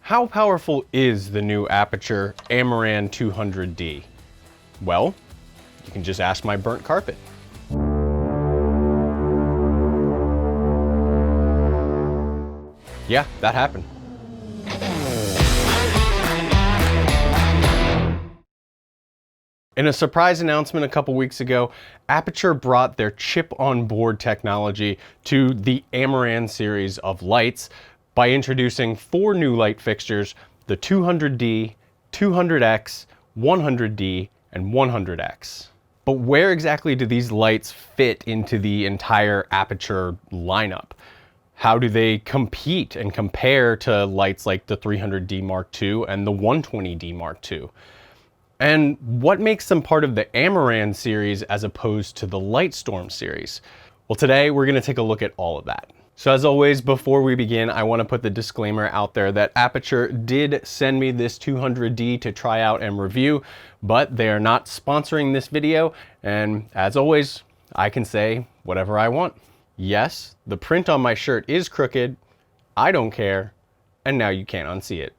How powerful is the new Aputure Amaran 200d? Well, you can just ask my burnt carpet. Yeah, that happened. In a surprise announcement a couple weeks ago, Aputure brought their chip-on-board technology to the Amaran series of lights by introducing 4 new light fixtures: the 200D, 200X, 100D, and 100X. But where exactly do these lights fit into the entire Aputure lineup? How do they compete and compare to lights like the 300D Mark II and the 120D Mark II? And what makes them part of the Amaran series as opposed to the Lightstorm series? Well, today we're going to take a look at all of that. So as always, before we begin, I want to put the disclaimer out there that Aputure did send me this 200D to try out and review, but they are not sponsoring this video. And as always, I can say whatever I want. Yes, the print on my shirt is crooked. I don't care. And now you can't unsee it.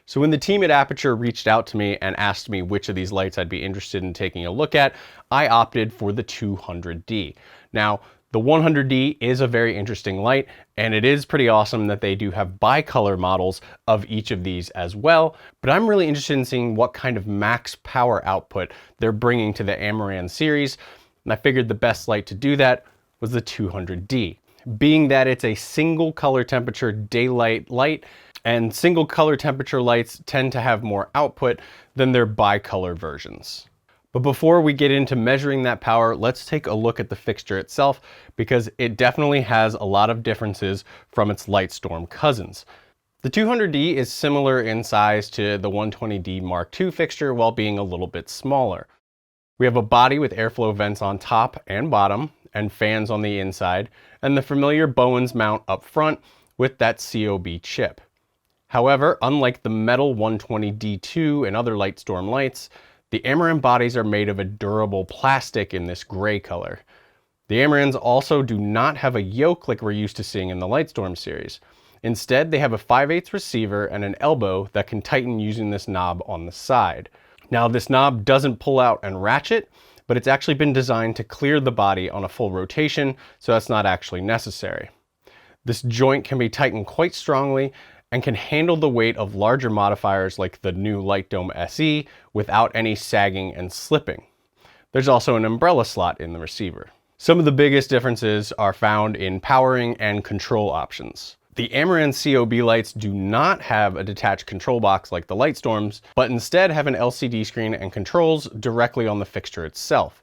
So when the team at Aputure reached out to me and asked me which of these lights I'd be interested in taking a look at, I opted for the 200D. Now, the 100D is a very interesting light, and it is pretty awesome that they do have bicolor models of each of these as well, but I'm really interested in seeing what kind of max power output they're bringing to the Amaran series, and I figured the best light to do that was the 200D. Being that it's a single color temperature daylight light, and single color temperature lights tend to have more output than their bicolor versions. But before we get into measuring that power, let's take a look at the fixture itself, because it definitely has a lot of differences from its Lightstorm cousins. The 200D is similar in size to the 120D Mark II fixture while being a little bit smaller. We have a body with airflow vents on top and bottom, and fans on the inside, and the familiar Bowens mount up front with that COB chip. However, unlike the metal 120D2 and other Lightstorm lights, the Amaran bodies are made of a durable plastic in this gray color. The Amarans also do not have a yoke like we're used to seeing in the Lightstorm series. Instead, they have a 5/8 receiver and an elbow that can tighten using this knob on the side. Now, this knob doesn't pull out and ratchet, but it's actually been designed to clear the body on a full rotation, so that's not actually necessary. This joint can be tightened quite strongly and can handle the weight of larger modifiers like the new Lightdome SE without any sagging and slipping. There's also an umbrella slot in the receiver. Some of the biggest differences are found in powering and control options. The Amaran COB lights do not have a detached control box like the Lightstorms, but instead have an LCD screen and controls directly on the fixture itself.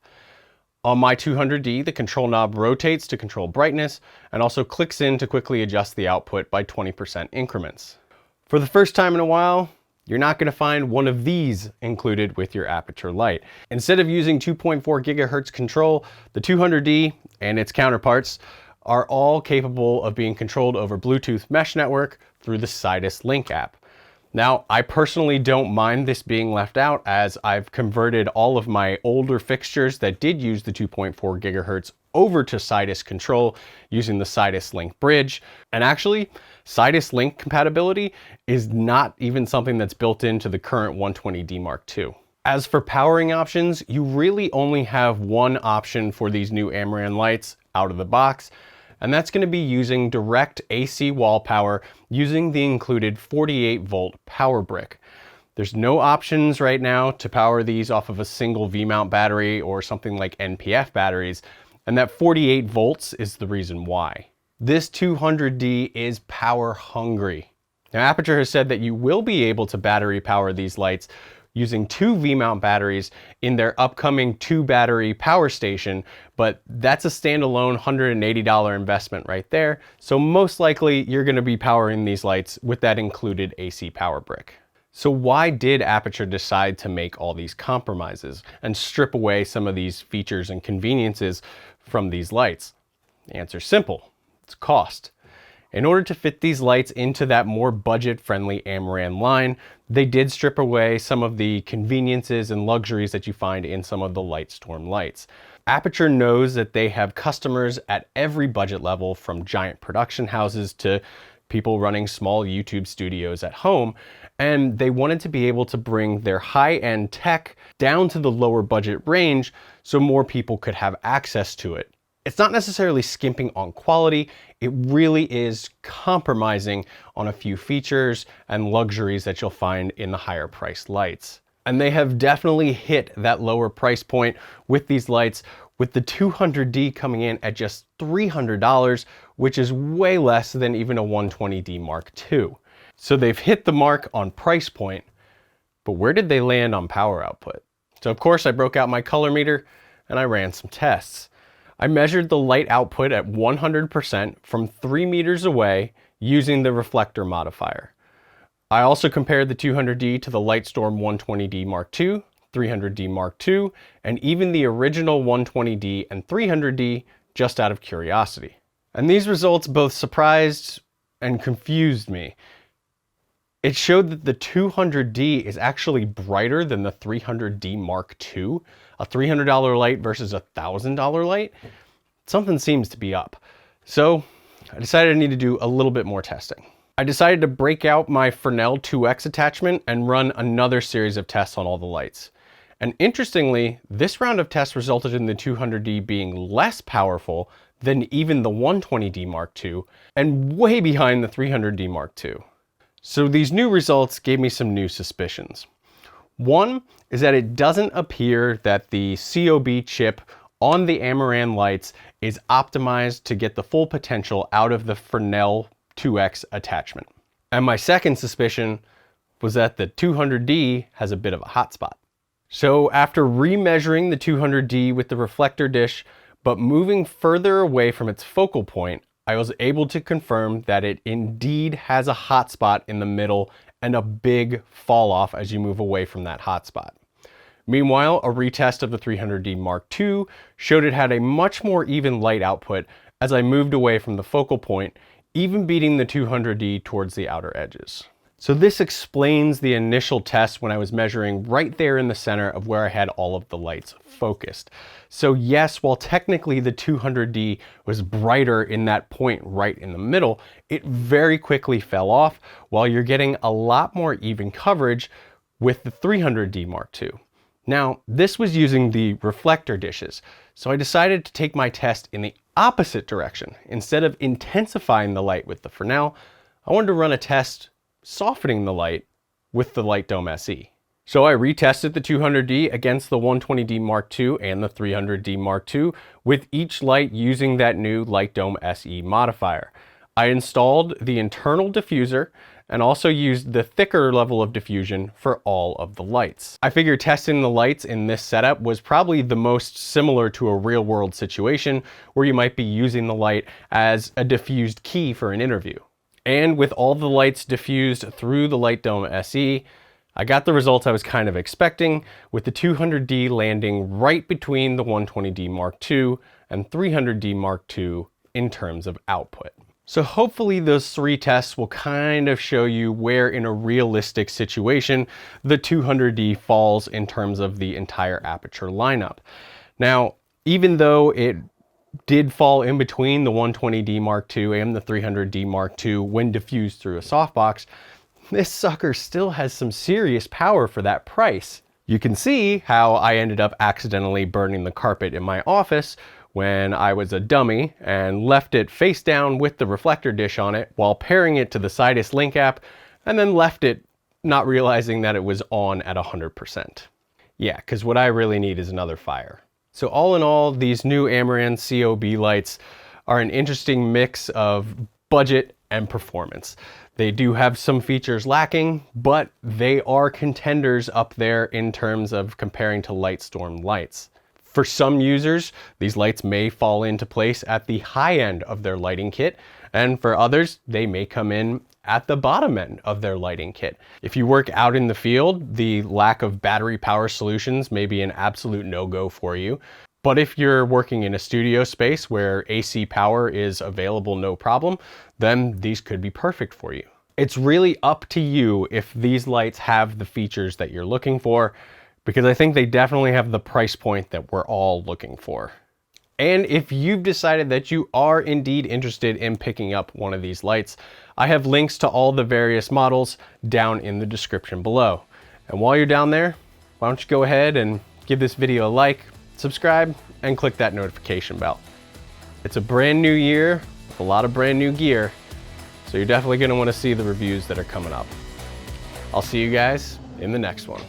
On my 200D, the control knob rotates to control brightness and also clicks in to quickly adjust the output by 20% increments. For the first time in a while, you're not going to find one of these included with your Aputure light. Instead of using 2.4 gigahertz control, the 200D and its counterparts are all capable of being controlled over Bluetooth mesh network through the Sidus Link app. Now, I personally don't mind this being left out, as I've converted all of my older fixtures that did use the 2.4 gigahertz over to Sidus control using the Sidus Link bridge. And actually, Sidus Link compatibility is not even something that's built into the current 120D Mark II. As for powering options, you really only have one option for these new Amaran lights out of the box, and that's going to be using direct AC wall power using the included 48-volt power brick. There's no options right now to power these off of a single V-mount battery or something like NPF batteries, and that 48 volts is the reason why. This 200D is power hungry. Now, Aputure has said that you will be able to battery power these lights using 2 V-mount batteries in their upcoming 2-battery power station, but that's a standalone $180 investment right there. So most likely you're going to be powering these lights with that included AC power brick. So why did Aputure decide to make all these compromises and strip away some of these features and conveniences from these lights? The answer's simple: it's cost. In order to fit these lights into that more budget-friendly Amaran line, they did strip away some of the conveniences and luxuries that you find in some of the Lightstorm lights. Aputure knows that they have customers at every budget level, from giant production houses to people running small YouTube studios at home, and they wanted to be able to bring their high-end tech down to the lower budget range so more people could have access to it. It's not necessarily skimping on quality, it really is compromising on a few features and luxuries that you'll find in the higher priced lights. And they have definitely hit that lower price point with these lights, with the 200D coming in at just $300, which is way less than even a 120D Mark II. So they've hit the mark on price point, but where did they land on power output? So of course I broke out my color meter and I ran some tests. I measured the light output at 100% from 3 meters away using the reflector modifier. I also compared the 200D to the Lightstorm 120D Mark II, 300D Mark II, and even the original 120D and 300D just out of curiosity. And these results both surprised and confused me. It showed that the 200D is actually brighter than the 300D Mark II, a $300 light versus a $1,000 light. Something seems to be up. So I decided I need to do a little bit more testing. I decided to break out my Fresnel 2X attachment and run another series of tests on all the lights. And interestingly, this round of tests resulted in the 200D being less powerful than even the 120D Mark II and way behind the 300D Mark II. So these new results gave me some new suspicions. One is that it doesn't appear that the COB chip on the Amaran lights is optimized to get the full potential out of the Fresnel 2X attachment. And my second suspicion was that the 200D has a bit of a hotspot. So after remeasuring the 200D with the reflector dish, but moving further away from its focal point, I was able to confirm that it indeed has a hotspot in the middle and a big fall off as you move away from that hotspot. Meanwhile, a retest of the 300D Mark II showed it had a much more even light output as I moved away from the focal point, even beating the 200D towards the outer edges. So this explains the initial test when I was measuring right there in the center of where I had all of the lights focused. So yes, while technically the 200D was brighter in that point right in the middle, it very quickly fell off while you're getting a lot more even coverage with the 300D Mark II. Now, this was using the reflector dishes, so I decided to take my test in the opposite direction. Instead of intensifying the light with the Fresnel, I wanted to run a test softening the light with the Lightstrom SE. So I retested the 200D against the 120D Mark II and the 300D Mark II with each light using that new Lightstrom SE modifier. I installed the internal diffuser and also used the thicker level of diffusion for all of the lights. I figured testing the lights in this setup was probably the most similar to a real world situation where you might be using the light as a diffused key for an interview. And with all the lights diffused through the Lightstrom SE, I got the results I was kind of expecting, with the 200D landing right between the 120D Mark II and 300D Mark II in terms of output. So hopefully those 3 tests will kind of show you where in a realistic situation the 200D falls in terms of the entire Aputure lineup. Now, even though it did fall in between the 120D Mark II and the 300D Mark II when diffused through a softbox, this sucker still has some serious power for that price. You can see how I ended up accidentally burning the carpet in my office when I was a dummy and left it face down with the reflector dish on it while pairing it to the Sidus Link app, and then left it not realizing that it was on at 100%. Yeah, because what I really need is another fire. So all in all, these new Amaran COB lights are an interesting mix of budget and performance. They do have some features lacking, but they are contenders up there in terms of comparing to Lightstorm lights. For some users, these lights may fall into place at the high end of their lighting kit, and for others, they may come in at the bottom end of their lighting kit. If you work out in the field, the lack of battery power solutions may be an absolute no-go for you. But if you're working in a studio space where AC power is available no problem, then these could be perfect for you. It's really up to you if these lights have the features that you're looking for, because I think they definitely have the price point that we're all looking for. And if you've decided that you are indeed interested in picking up one of these lights, I have links to all the various models down in the description below. And while you're down there, why don't you go ahead and give this video a like, subscribe, and click that notification bell. It's a brand new year with a lot of brand new gear, so you're definitely going to want to see the reviews that are coming up. I'll see you guys in the next one.